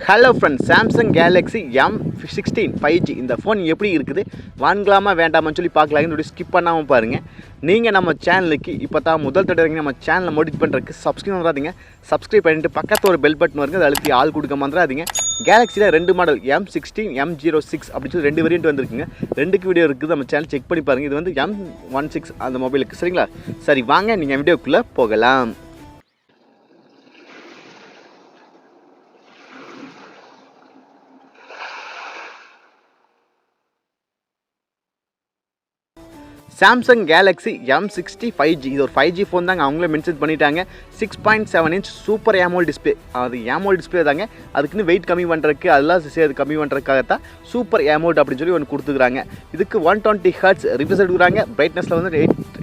Hello friends, Samsung Galaxy m16 5G இந்த phone எப்படி இருக்குது, வாங்கலாமா வேண்டாமான்னு சொல்லி பார்க்கலாம். இதோட ஸ்கிப் பண்ணாமல் பாருங்கள். நீங்கள் நம்ம சேனலுக்கு இப்போ தான் முதல் தடவை நம்ம சேனலை மோடிஃபை பண்ணுறதுக்கு சப்ஸ்கிரைப் பண்ணாதீங்க. சப்ஸ்கிரைப் பண்ணிட்டு பக்கத்தில் ஒரு பெல் பட்டன் வருங்க, அதை அழுத்தி ஆள் கொடுக்க மறந்துடாதீங்க. கேலக்ஸியில் 2 மாடல் m16 m06 அப்படின்னு சொல்லி 2 வேரியன்ட் வந்துருக்குங்க. 2க்கு வீடியோ இருக்குது, நம்ம சேனல் செக் பண்ணி பாருங்கள். இது வந்து m16 அந்த மொபைலுக்கு. சரிங்களா? சரி, வாங்க நீங்கள் வீடியோக்குள்ளே போகலாம். சாம்சங் கேலக்ஸி m60 5G இது ஒரு 5G ஃபோன் தாங்க. அவங்களே மென்ஷன் பண்ணிட்டாங்க. 6.7 இன்ச் சூப்பர் AMOLED டிஸ்பிளே. அது AMOLED டிஸ்பிளே தாங்க. அதுக்குன்னு வெயிட் கம்மி பண்ணுறதுக்கு அதெல்லாம் சேர்த்து கம்மி பண்ணுறதுக்காகத்தான் சூப்பர் AMOLED அப்படின்னு சொல்லி ஒன்று கொடுத்துக்கிறாங்க. இதுக்கு 120 Hz ரிஃப்ரெஷ் கொடுக்குறாங்க. பிரைட்னஸில் வந்து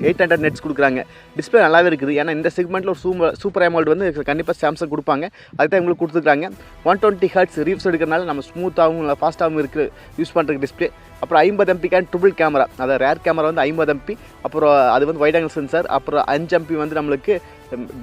800 nits கொடுக்குறாங்க. டிஸ்பிளே நல்லாவே இருக்குது. ஏன்னா இந்த செக்மெண்ட்டில் ஒரு சூப்பர் AMOLED வந்து கண்டிப்பாக சாம்சங் கொடுப்பாங்க. அதுதான் உங்களுக்கு கொடுத்துருக்காங்க. 120 Hz ரிஃப்ரெஷ் எடுக்கிறனால நம்ம ஸ்மூத்தாகவும் ஃபாஸ்ட்டாகவும் இருக்குது யூஸ் பண்ணுறதுக்கு டிஸ்பிளே. அப்புறம் 50 MP ட்ரிபிள் கேமரா, அதாவது ரேர் கேமரா வந்து 50 MP, அப்புறம் அது வந்து வைட் ஆங்கிள் சென்சார், அப்புறம் 5 MP வந்து நம்மளுக்கு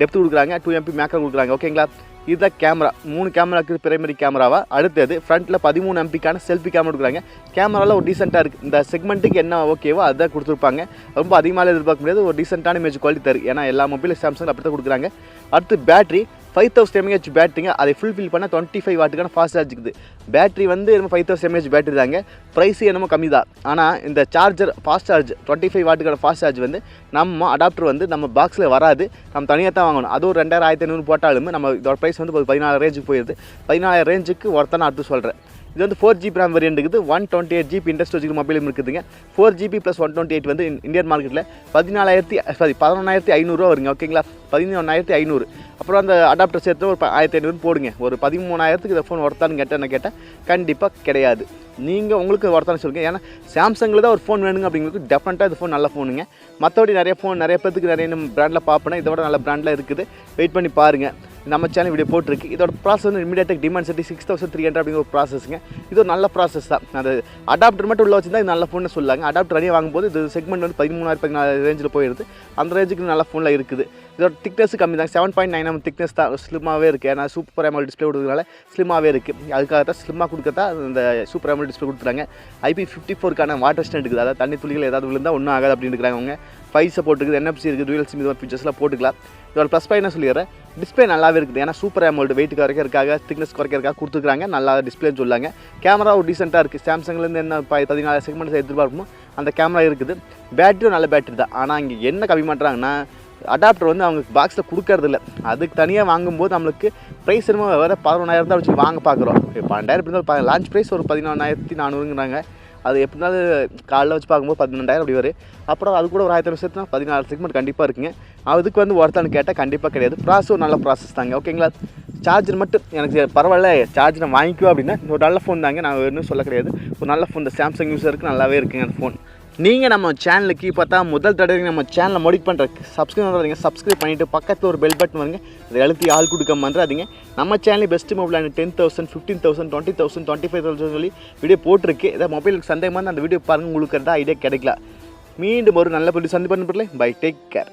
டெப்த் கொடுக்குறாங்க, 2 MP மேக்ரோ கொடுக்குறாங்க. ஓகேங்களா? இதுதான் கேமரா. 3 கேமராக்கு பிரைமரி கேமராவா. அடுத்தது ஃப்ரண்ட்டில் 13 MP செல்ஃபி கேமரா கொடுக்குறாங்க. கேமராவில் ஒரு டீசெண்டாக இருக்குது. இந்த செக்மெண்ட்டுக்கு என்ன ஓகேவோ அதுதான் கொடுத்துருப்பாங்க. ரொம்ப அதிகமாக எதிர்பார்க்க முடியாது. ஒரு டீசெண்டான இமேஜ் குவாலிட்டி தரும். ஏன்னா எல்லா மொபைலும் சாம்சங் அப்படி தான் கொடுக்குறாங்க. அடுத்து பேட்டரி 5000 mAh பேட்டரிங்க. அதை ஃபுல்ஃபில் பண்ண 25 வாட்டுக்கான ஃபாஸ்ட் சார்ஜ் இருக்குது. பேட்டரி வந்து நம்ம 5000 mAh பேட்டரி தாங்க. ப்ரைஸு என்னமோ கம்மி தான். ஆனால் இந்த சார்ஜர் ஃபாஸ்ட் சார்ஜ் 25 வாட்டுக்கான ஃபாஸ்ட் சார்ஜ் வந்து நம்ம அடாப்டர் வந்து நம்ம பாக்ஸில் வராது. நம்ம தனியாக தான் வாங்கணும். அது ஒரு 2500 போட்டாலும் நம்ம இதோட ப்ரைஸ் வந்து 14 ரேஞ்சுக்கு போயிடுது. 14 ரேஞ்சுக்கு ஒருத்தான அடுத்து சொல்கிறேன். இது வந்து 4GB RAM வேரியன்ட் இருக்குது. 128GB இன்டர்ஸ்ட் வச்சுக்கிற மொபைலும் இருக்குதுங்க. 4GB + 128 வந்து இந்தியன் மார்க்கெட்டில் 11,500 வருங்க. ஓகேங்களா? 11,500. அப்புறம் அந்த அடாப்டர் சேர்த்து ஒரு 1500 போடுங்க. ஒரு 13,000க்கு இந்த ஃபோன் ஒர்த்தான்னு கேட்டால் கண்டிப்பாக கிடையாது. நீங்கள் உங்களுக்கு ஒர்த்தானு சொல்லுங்கள். ஏன்னா சாம்சங்கில் தான் ஒரு ஃபோன் வேணுங்க அப்படிங்களுக்கு டெஃபினட்டாக இது ஃபோன் நல்ல ஃபோனுங்க. மற்றபடி நிறைய பேருக்கு நிறைய பிராண்டில் பார்ப்பேன். இதோட நல்ல பிராண்டில் இருக்குது. வெயிட் பண்ணி பாருங்கள். நம்ம சேனல் வீடியோ போட்டிருக்கு. இதோட ப்ராசஸ் வந்து இமீடியட் டிமாண்ட் செட்டி 6300 அப்படிங்கிற ஒரு ப்ராசஸ்ங்க. இது ஒரு நல்ல ப்ராசஸ் தான். அது அடாப்டர் மட்டும் உள்ள வச்சுருந்தா இது நல்ல ஃபோன்னு சொல்லாங்க. அடாப்டர் தனியாக வாங்கும்போது இது செக்மெண்ட் வந்து 13,000-14,000 ரேஞ்சில் போயிடுது. அந்த ரேஞ்சுக்கு நல்ல ஃபோனில் இருக்குது. இதோட திக்னஸ் கம்மி தான். 7.9 mm திக்னஸ் தான். ஸ்லிம்மாகவே இருக்குது. ஏன்னா சூப்பர் AMOLED டிஸ்பிளே கொடுக்குறதுனால ஸ்லிம்மாகவே இருக்குது. அதுக்காக தான் ஸ்லிம்மாக கொடுக்கத்தான் இந்த சூப்பர் AMOLED டிஸ்பிளே கொடுத்துறாங்க. IP54க்கான வாட்டர் ஸ்டாண்ட் இருக்குது. அதாவது தண்ணி துளிகள் ஏதாவது விழுந்தால் ஒன்றும் ஆகாது அப்படின்னு இருக்கிறாங்க அவங்க. 5 சப்போர்ட் இருக்குது, NFC இருக்குது, டூயல் சிம், இது ஃபீச்சர்ஸ்லாம் போட்டுக்கலாம். இதோட ப்ளஸ் பாயிண்ட் என்ன சொல்லிடுறேன், டிஸ்பிளே நல்லாவே இருக்குது. ஏன்னா சூப்பர் AMOLED வெயிட் குறைக்கிறதுக்காக திக்னஸ் குறைக்கிறதுக்காக கொடுத்துருக்காங்க. நல்லா டிஸ்பிளேன்னு சொல்லாங்க. கேமரா ஒரு டீசெண்டாக இருக்குது. சாம்சங்லேருந்து என்ன 14 செக்மெண்ட்ஸ் எதிர்பார்ப்போமோ அந்த கேமரா இருக்குது. பேட்டரியும் நல்ல பேட்டரி தான். ஆனால் இங்கே என்ன கம்மி பண்ணுறாங்கன்னா, அடாப்டர் வந்து அவங்க பாக்ஸில் கொடுக்கறதில்ல. அதுக்கு தனியாக வாங்கும்போது நம்மளுக்கு ப்ரைஸ் என்னமோ வேறு 11,000 தான் வச்சு வாங்க பார்க்குறோம். 12,000 இருந்தாலும் லான்ச் ப்ரைஸ் ஒரு 14,400ங்கிறாங்க. அது எப்படி இருந்தாலும் காலைல வச்சு பார்க்கும்போது 12,000 அப்படி வரும். அப்புறம் அது கூட ஒரு 1500 சேர்த்துனா 14 செக்மெண்ட் கண்டிப்பாக இருக்குங்க. அதுக்கு வந்து ஒருத்தான்னு கேட்டால் கண்டிப்பாக கிடையாது. ப்ராசஸ் ஒரு நல்ல ப்ராசஸ் தாங்க. ஓகேங்களா? சார்ஜர் மட்டும் எனக்கு பரவாயில்ல, சார்ஜர் நான் வாங்கிக்குவோம் அப்படின்னா ஒரு நல்ல ஃபோன் தாங்க. நான் இன்னும் சொல்ல கிடையாது. ஒரு நல்ல ஃபோன். இந்த சாம்சங் யூஸருக்கு நல்லாவே இருக்குங்க அந்த ஃபோன். நீங்கள் நம்ம சேனலுக்கு இப்போ தான் முதல் தடவை நம்ம சேனலை மோடிஃபை பண்ணுறதுக்கு சப்ஸ்கிரைப் பண்ணிவிட்டு பக்கத்தில் ஒரு பெல் பட்டன் வருங்க, அதை அழுத்தி ஆள் கொடுக்க மறந்துடாதீங்க. நம்ம சேனல் பெஸ்ட்டு மொபைல் 10,000 15,000 20,000 25,000 சொல்லி வீடியோ போட்டிருக்கு. ஏதாவது மொபைலுக்கு சந்தேகமாக அந்த வீடியோ பாருங்கள். உங்களுக்கு எதாவது ஐடியா கிடைக்கல. மீண்டும் ஒரு நல்ல பொருள் சந்திப்பு. Bye, take care.